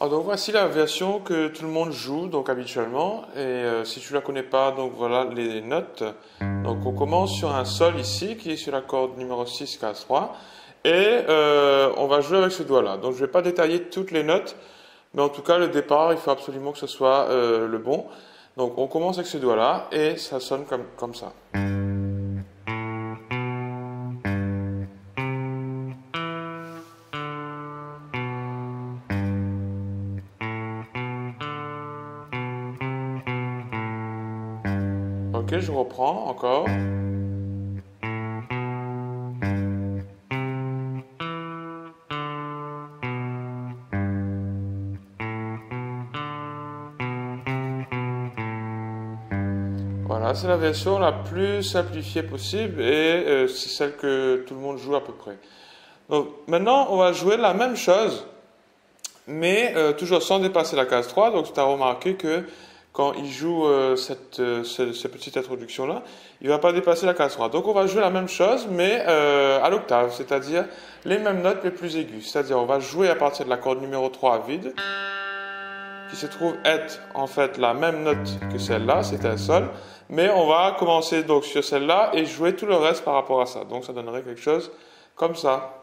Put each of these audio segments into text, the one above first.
Alors donc voici la version que tout le monde joue donc habituellement et si tu la connais pas donc voilà les notes. Donc on commence sur un sol ici qui est sur la corde numéro 6 case 3 et on va jouer avec ce doigt là. Donc je vais pas détailler toutes les notes mais en tout cas le départ il faut absolument que ce soit le bon. Donc on commence avec ce doigt là et ça sonne comme ça. Ok, je reprends encore. Voilà, c'est la version la plus simplifiée possible et c'est celle que tout le monde joue à peu près. Donc maintenant, on va jouer la même chose, mais toujours sans dépasser la case 3. Donc tu as remarqué que quand il joue cette petite introduction-là, il ne va pas dépasser la case 3. Donc on va jouer la même chose, mais à l'octave, c'est-à-dire les mêmes notes les plus aiguës. C'est-à-dire on va jouer à partir de la corde numéro 3 vide, qui se trouve être en fait la même note que celle-là, c'est un sol, mais on va commencer donc sur celle-là et jouer tout le reste par rapport à ça. Donc ça donnerait quelque chose comme ça.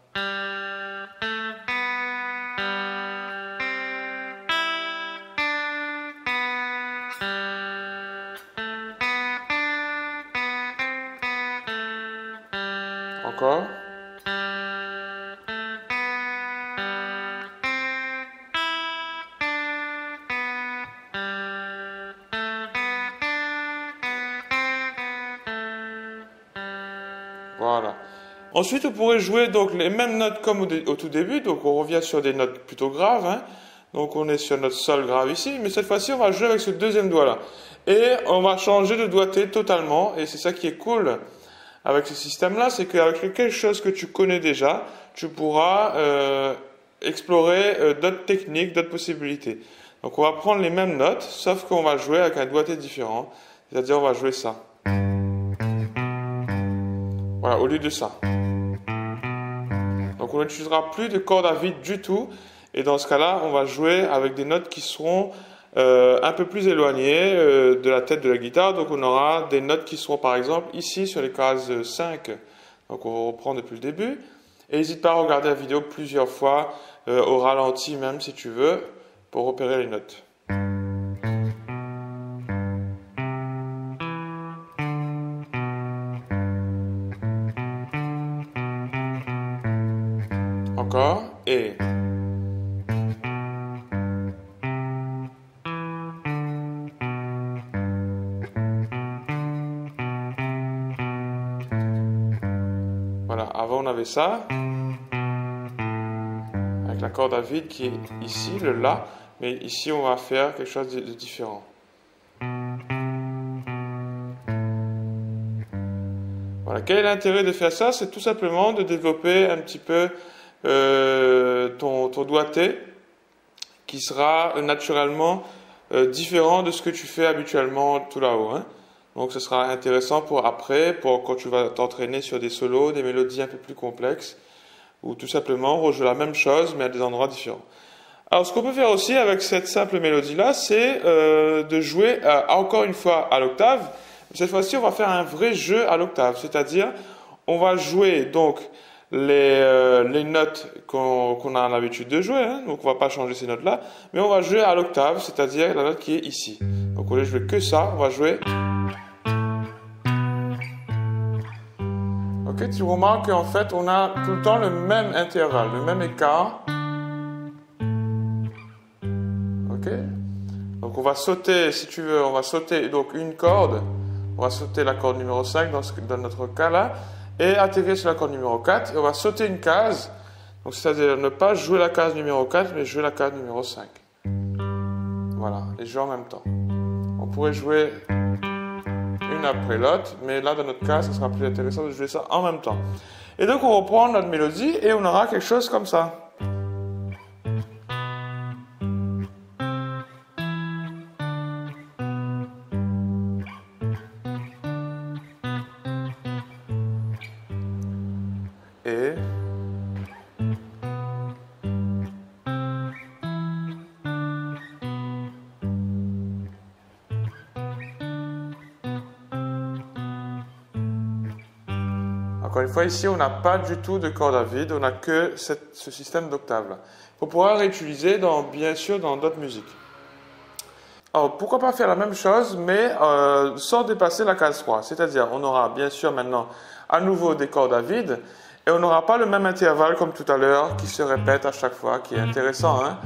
Encore. Voilà. Ensuite, vous pourrez jouer donc les mêmes notes comme au tout début. Donc, on revient sur des notes plutôt graves. Hein. Donc, on est sur notre sol grave ici. Mais cette fois-ci, on va jouer avec ce deuxième doigt-là. Et on va changer de doigté totalement. Et c'est ça qui est cool avec ce système-là. C'est qu'avec quelque chose que tu connais déjà, tu pourras explorer d'autres techniques, d'autres possibilités. Donc, on va prendre les mêmes notes, sauf qu'on va jouer avec un doigté différent. C'est-à-dire, on va jouer ça. Voilà, au lieu de ça. Donc on n'utilisera plus de corde à vide du tout. Et dans ce cas-là, on va jouer avec des notes qui seront un peu plus éloignées de la tête de la guitare. Donc on aura des notes qui seront par exemple ici sur les cases 5. Donc on reprend depuis le début. Et n'hésite pas à regarder la vidéo plusieurs fois, au ralenti même si tu veux, pour repérer les notes. Encore, et voilà, avant on avait ça, avec la corde à vide qui est ici, le La, mais ici on va faire quelque chose de différent. Voilà, quel est l'intérêt de faire ça? C'est tout simplement de développer un petit peu ton doigté qui sera naturellement différent de ce que tu fais habituellement tout là-haut. Hein. Donc ce sera intéressant pour après, pour quand tu vas t'entraîner sur des solos, des mélodies un peu plus complexes, ou tout simplement rejouer la même chose mais à des endroits différents. Alors ce qu'on peut faire aussi avec cette simple mélodie-là, c'est de jouer encore une fois à l'octave. Cette fois-ci, on va faire un vrai jeu à l'octave, c'est-à-dire on va jouer donc les notes qu'on a l'habitude de jouer, hein, donc on va pas changer ces notes-là, mais on va jouer à l'octave, c'est-à-dire la note qui est ici. Donc au lieu de jouer que ça, on va jouer. Ok, tu remarques qu'en fait on a tout le temps le même intervalle, le même écart. Ok, donc on va sauter, si tu veux, on va sauter donc une corde, on va sauter la corde numéro 5 dans notre cas là. Et atterrir sur la corde numéro 4, et on va sauter une case, donc c'est-à-dire ne pas jouer la case numéro 4, mais jouer la case numéro 5. Voilà, et jouer en même temps. On pourrait jouer une après l'autre, mais là dans notre cas, ce sera plus intéressant de jouer ça en même temps. Et donc on reprend notre mélodie, et on aura quelque chose comme ça. Et Encore une fois, ici, on n'a pas du tout de corde à vide, on n'a que ce système d'octaves. On pourra réutiliser, bien sûr, dans d'autres musiques. Alors, pourquoi pas faire la même chose, mais sans dépasser la case 3. C'est-à-dire, on aura bien sûr maintenant à nouveau des cordes à vide, et on n'aura pas le même intervalle comme tout à l'heure, qui se répète à chaque fois, qui est intéressant, hein.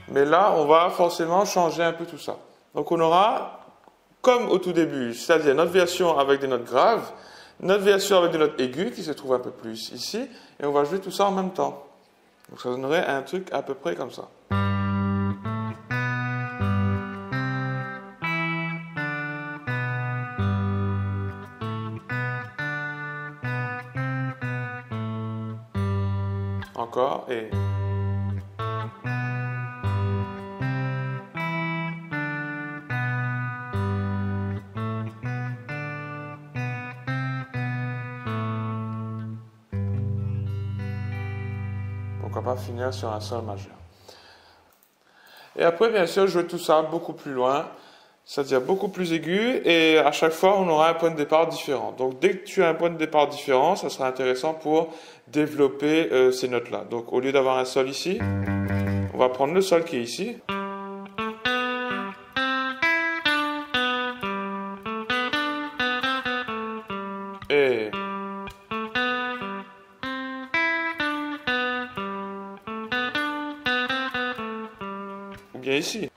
Mais là, on va forcément changer un peu tout ça. Donc, on aura, comme au tout début, c'est-à-dire notre version avec des notes graves, notre version avec des notes aiguës, qui se trouve un peu plus ici, et on va jouer tout ça en même temps. Donc, ça donnerait un truc à peu près comme ça. Encore, et... pourquoi pas finir sur un sol majeur. Et après, bien sûr, jouer tout ça beaucoup plus loin, c'est-à-dire beaucoup plus aigu, et à chaque fois, on aura un point de départ différent. Donc, dès que tu as un point de départ différent, ça sera intéressant pour développer ces notes-là. Donc, au lieu d'avoir un sol ici, on va prendre le sol qui est ici. Et... ou bien ici.